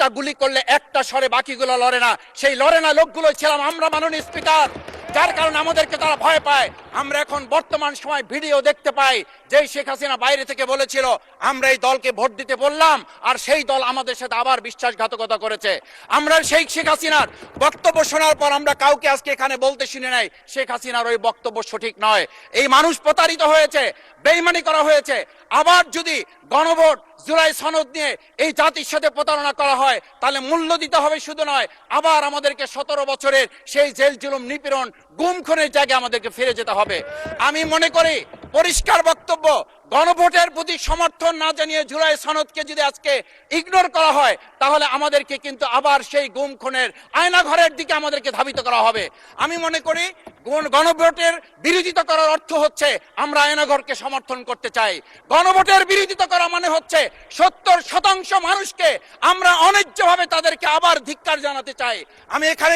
একটা গুলি করলে একটা সরে বাকিগুলো লড়ে না, সেই লড়ে না লোকগুলো ছিলাম আমরা মাননীয় স্পিকার, যার কারণে আমাদেরকে তারা ভয় পায়। আমরা এখন বর্তমান সময় ভিডিও দেখতে পাই যে শেখ হাসিনা বাইরে থেকে বলেছিল আমরা এই দলকে ভোট দিতে বললাম আর সেই দল আমাদের সাথে আবার বিশ্বাসঘাতকতা করেছে। আমরা সেই শেখ হাসিনার বক্তব্য শোনার পর আমরা কাউকে আজকে এখানে বলতে শুনি নাই শেখ হাসিনার ওই বক্তব্য সঠিক নয়। এই মানুষ প্রতারিত হয়েছে, বেইমানি করা হয়েছে। আবার যদি গণভোট জুলাই সনদ নিয়ে এই জাতির সাথে প্রতারণা করা হয় তাহলে মূল্য দিতে হবে শুধু নয়, আবার আমাদেরকে 17 বছরের সেই জেল জুলুম নিপীড়ন গুম খুনের জায়গায় আমাদেরকে ফিরে যেতে হবে। আমি মনে করি পরিষ্কার বক্তব্য, গণভোটের প্রতি সমর্থন না জানিয়ে জুলাই সনদকে যদি আজকে ইগনোর করা হয় তাহলে আমাদেরকে কিন্তু আবার সেই গুম খুনের আয়নাঘরের দিকে আমাদেরকে ধাবিত করা হবে। আমি মনে করি গণভোটের বিরোধিতা করার অর্থ হচ্ছে আমরা আয়নাঘরকে সমর্থন করতে চাই। গণভোটের বিরোধিতা করা মানে হচ্ছে 70% মানুষকে আমরা অন্যায্যভাবে তাদেরকে আবার ধিক্কার জানাতে চাই। আমি এখানে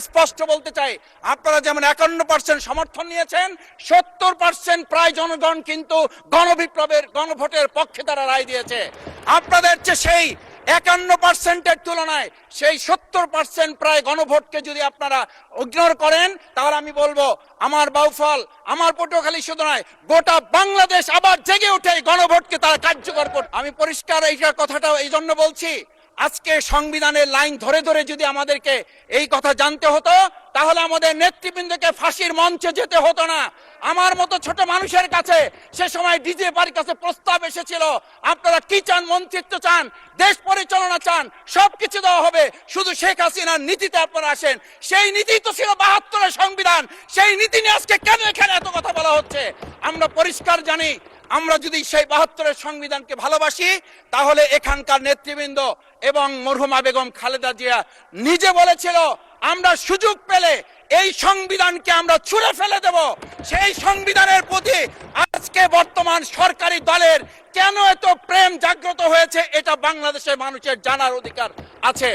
স্পষ্ট বলতে চাই, আপনারা যেমন 51% সমর্থন নিয়েছেন, 70% প্রায় জনগণ কিন্তু গণভোটের পক্ষে তারা রায় দিয়েছে। আপনাদের চেয়ে সেই 51%-এর তুলনায় সেই 70% প্রায় গণভোটকে যদি আপনারা ইগনোর করেন তাহলে আমি বলবো আমার বাউফল, আমার পটুয়াখালী শুধু নয় গোটা বাংলাদেশ আবার জেগে উঠে গণভোটকে তারা কার্যকর করবে। আমি পরিষ্কার এই কথাটা এই জন্য বলছি, আজকে সংবিধানের লাইন ধরে ধরে যদি আমাদেরকে এই কথা জানতে হতো তাহলে আমাদের নেতৃবৃন্দকে ফাঁসির মঞ্চে যেতে হতো না। আমার মতো ছোট মানুষের কাছে সে সময় ডিজিএফআর কাছে প্রস্তাব এসেছিল, আপনারা কি চান, মন্ত্রিত্ব চান, দেশ পরিচালনা চান, সবকিছু দেওয়া হবে, শুধু শেখ হাসিনার নীতিতে আপনারা আসেন। সেই নীতি তো ছিল 72-এর সংবিধান, সেই নীতি নিয়ে আজকে কেন এখানে এত কথা বলা হচ্ছে? আমরা পরিষ্কার জানি, আমরা যদি সেই 72-এর সংবিধানকে ভালোবাসি তাহলে এখানকার নেতৃবৃন্দ এবং মরহুমা বেগম খালেদা জিয়া নিজে বলেছিল আমরা সুযোগ পেলে এই সংবিধানকে আমরা ছুঁড়ে ফেলে দেব। সেই সংবিধানের প্রতি আজকে বর্তমান সরকারি দলের কেন এত প্রেম জাগ্রত হয়েছে এটা বাংলাদেশের মানুষের জানার অধিকার আছে।